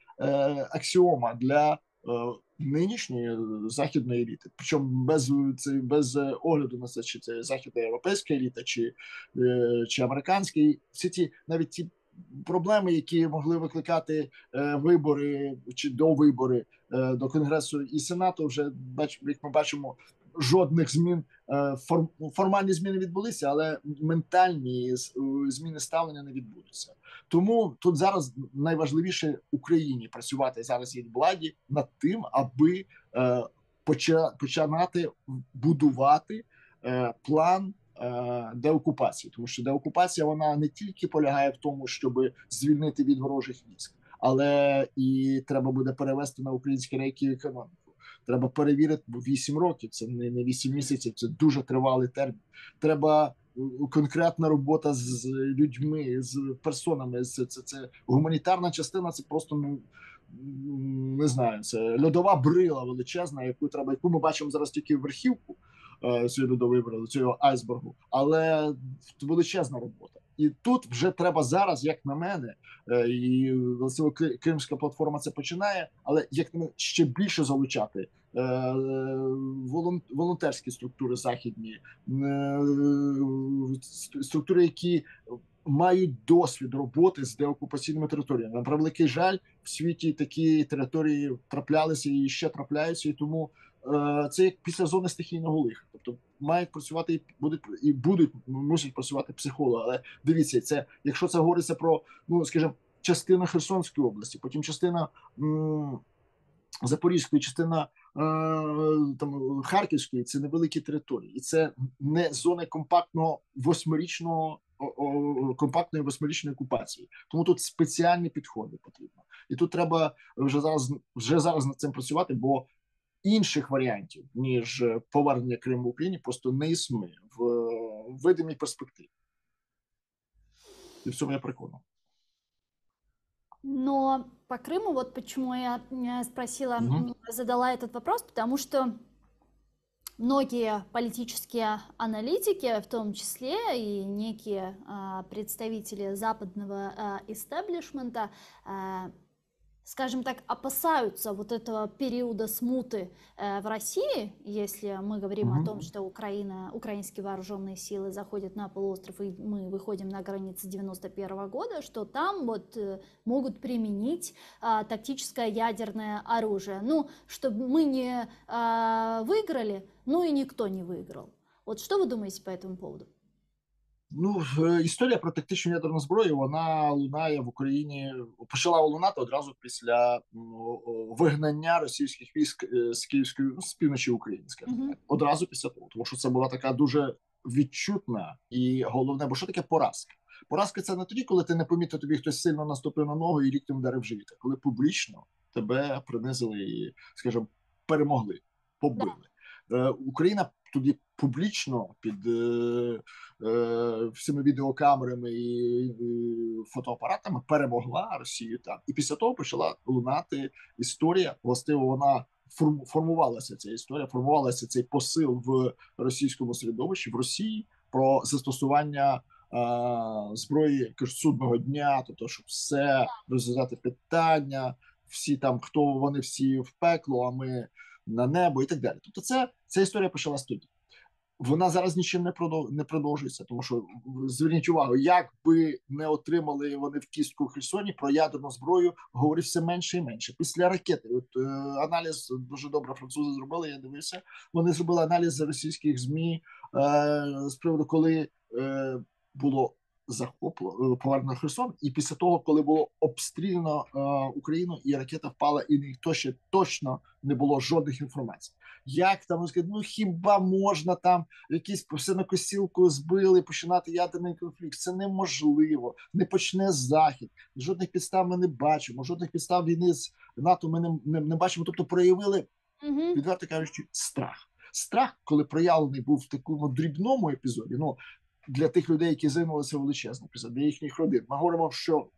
аксіома для нинішньої західної еліти, причому без огляду на це, чи це західноєвропейська еліта, чи американська. Всі навіть ті проблеми, які могли викликати вибори чи довибори до Конгресу і Сенату, вже, як ми бачимо, жодних змін, формальні зміни відбулися, але ментальні зміни ставлення не відбудуться. Тому тут зараз найважливіше Україні працювати зараз як владі над тим, аби починати будувати план деокупації. Тому що деокупація, вона не тільки полягає в тому, щоб звільнити від ворожих військ, але і треба буде перевести на українські рейки економіку. Треба перевірити, бо 8 років, це не 8 місяців, це дуже тривалий термін. Треба конкретна робота з людьми, з персонами. Це гуманітарна частина, це просто, не знаю, це льодова брила величезна, яку ми бачимо зараз тільки верхівку цієї льодової брили, цього айсбергу, але величезна робота. І тут вже треба зараз, як на мене, і Кримська платформа це починає, але як на мене, ще більше залучати волонтерські структури західні, структури, які мають досвід роботи з деокупаційними територіями. На превеликий жаль, в світі такі території траплялися і ще трапляються, і тому це як після зони стихійного лиха. Тобто мають працювати мусять працювати психологи. Але дивіться, це якщо це говориться про, скажімо, частина Херсонської області, потім частина Запорізької, частина там Харківської, це невеликі території, і це не зони компактної восьмирічної окупації. Тому тут спеціальні підходи потрібно. І тут треба вже зараз над цим працювати, бо інших варіантів, ніж повернення Криму в Україні, просто не існує в видимій перспективі. І в цьому я переконаний. Но по Крыму, вот почему я задала этот вопрос, потому что многие политические аналитики, в том числе и некие представители западного истеблишмента, скажем так, опасаются вот этого периода смуты в России, если мы говорим о том, что украинские вооруженные силы заходят на полуостров, и мы выходим на границы 91 года, что там вот могут применить тактическое ядерное оружие. Ну, чтобы мы не выиграли, ну и никто не выиграл. Вот что вы думаете по этому поводу? Історія про тактичну ядерну зброю, вона лунає в Україні, почала лунати одразу після вигнання російських військ з Київської, з півночі України, скажімо так. Одразу після того, тому що це була така дуже відчутна і головне, бо що таке поразка? Поразка – це не тоді, коли ти не помітив, тобі хтось сильно наступив на ногу і рік тим вдарив живіт, коли публічно тебе принизили і, скажімо, перемогли. побили. Україна тоді публічно під всіми відеокамерами і фотоапаратами перемогла Росію там. І після того почала лунати історія. Властиво вона формувалася ця історія, формувалася цей посил в російському середовищі, в Росії про застосування зброї судного дня, тобто, щоб все розв'язати питання, всі там, хто вони всі в пекло, а ми на небо і так далі. Тобто ця історія почалась тоді. Вона зараз нічим не продовжується, тому що, зверніть увагу, як би не отримали вони в кістку в Херсоні, про ядерну зброю говорить все менше і менше. Після ракети, аналіз дуже добре французи зробили, я дивився, вони зробили аналіз російських ЗМІ з приводу, коли було повернено Херсон, і після того, коли було обстріляно Україну, і ракета впала, і ніхто ще точно не було жодних інформацій. Як там, ну хіба можна там якісь посинокосілку збили, починати ядерний конфлікт? Це неможливо. Не почне Захід. Жодних підстав ми не бачимо, жодних підстав війни з НАТО ми не бачимо. Тобто проявили, відверто кажучи, страх. Страх, коли проявлений був в такому дрібному епізоді, ну, для тих людей, які займалися величезним епізод, для їхніх родин. Ми говоримо, що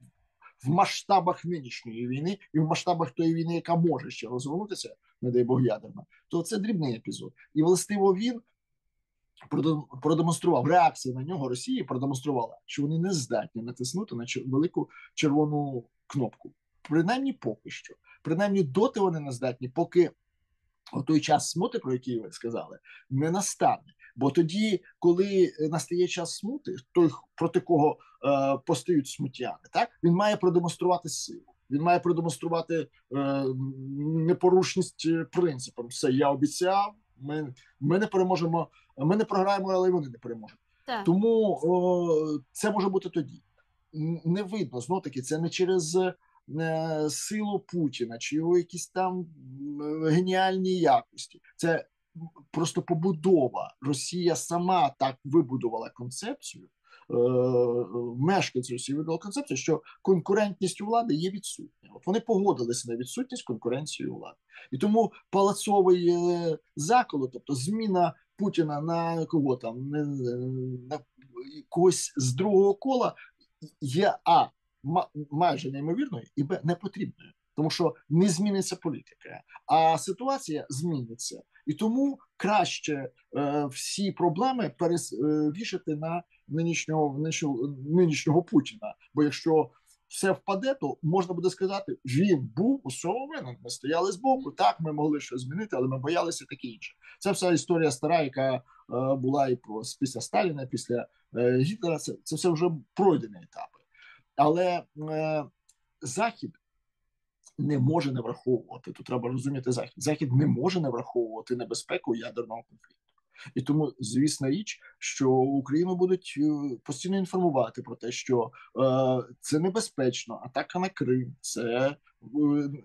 в масштабах нинішньої війни і в масштабах тої війни, яка може ще розвернутися, не дай Бог ядерна, то це дрібний епізод. І властиво він продемонстрував, реакція на нього Росії продемонструвала, що вони не здатні натиснути на велику червону кнопку. Принаймні поки що. Принаймні доти вони не здатні, поки той час смути, про який ви сказали, не настане. Бо тоді, коли настає час смути, той, проти кого постають смутяни, так, він має продемонструвати силу. Він має продемонструвати непорушність принципам. Все, я обіцяв, ми не переможемо, ми не програємо, але й вони не переможуть. Так. Тому це може бути тоді. Не видно, знов-таки, це не через силу Путіна, чи його якісь там геніальні якості. Це просто побудова. Росія сама так вибудувала концепцію, мешканці Росії вибудували концепцію, що конкурентність у влади є відсутня. От вони погодилися на відсутність конкуренції у влади. І тому палацовий заколот, тобто зміна Путіна на кого там, на когось з другого кола, є майже неймовірною і б непотрібною. Тому що не зміниться політика, а ситуація зміниться. І тому краще всі проблеми перевішати на нинішнього Путіна. Бо якщо все впаде, то можна буде сказати, він був усього винен. Ми стояли збоку, так, ми могли щось змінити, але ми боялися таке інше. Це вся історія стара, яка була і після Сталіна, після Гітлера. Це все вже пройдені етапи. Але Захід не може не враховувати, тут треба розуміти Захід. Захід не може не враховувати небезпеку ядерного конфлікту. І тому, звісна річ, що Україну будуть постійно інформувати про те, що це небезпечно, атака на Крим, це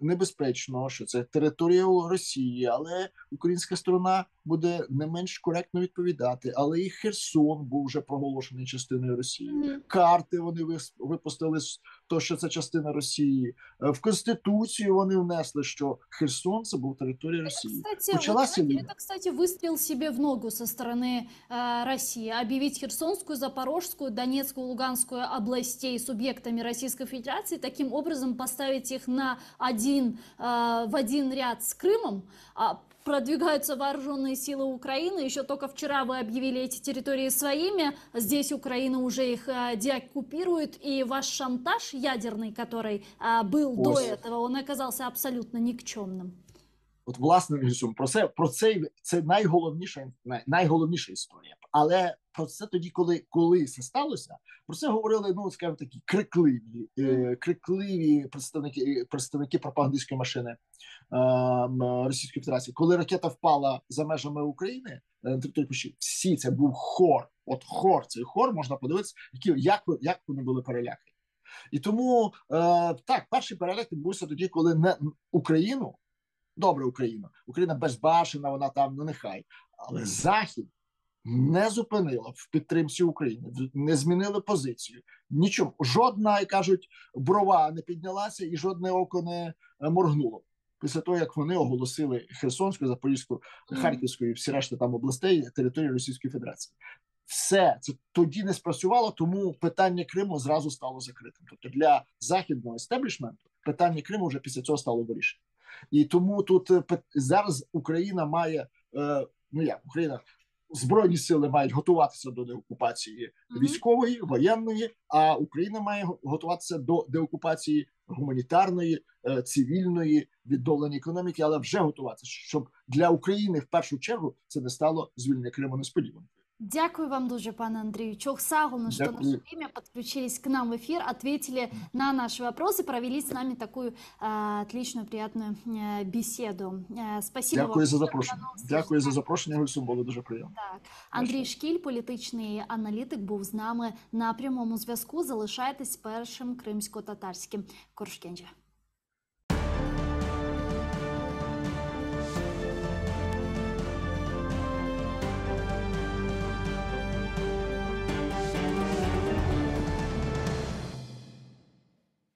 небезпечно, що це територія Росії, але українська сторона буде не менш коректно відповідати. Але і Херсон був вже проголошений частиною Росії. Карти вони випустили, то, що це частина Росії. В Конституцію вони внесли, що Херсон – це був територія Росії. Это, кстати, выстрел себе в ногу со стороны России. Объявить Херсонскую, Запорожскую, Донецкую, Луганскую областей субъектами Российской Федерации, таким образом поставить их в один ряд с Крымом. Продвигаются вооруженные силы Украины. Еще только вчера вы объявили эти территории своими. Здесь Украина уже их деоккупирует. И ваш шантаж ядерный, который был до этого, он оказался абсолютно никчемным. От, власне, про це найголовніша історія. Але про це тоді, коли це сталося, про це говорили, ну, скажімо, такі крикливі представники пропагандистської машини Російської Федерації. Коли ракета впала за межами України, на території Польщі, всі, це був хор. От хор, цей хор, можна подивитися, як вони були перелякані. І тому, так, перший переляк відбувся тоді, коли Україну, добре Україна безбашена, вона там, ну нехай, але Захід не зупинила в підтримці України, не змінили позицію. Нічого, жодна, як кажуть, брова не піднялася і жодне око не моргнуло. після того, як вони оголосили Херсонську, Запорізьку, Харківську і всі решта там областей території Російської Федерації. Все це тоді не спрацювало, тому питання Криму зразу стало закритим. Тобто для західного естеблішменту питання Криму вже після цього стало вирішеним. І тому тут зараз Україна має, Україна, Збройні сили мають готуватися до деокупації військової, воєнної, а Україна має готуватися до деокупації гуманітарної, цивільної, відновлення економіки, але вже готуватися, щоб для України в першу чергу це не стало звільнення Криму несподіванкою. Дякую вам дуже, пане Андрію. Чохсагулно, что наше время подключились к нам в эфир, ответили на наши вопросы, провели с нами такую отличную, приятную беседу. Спасибо Дякую вам. За запрошення. Дякую за запрошення, Гульсум, було дуже приємно. Так. Андрій Шкіль, політичний аналітик, був з нами на прямому зв'язку. Залишайтесь першим кримсько-татарським Коршкенджі.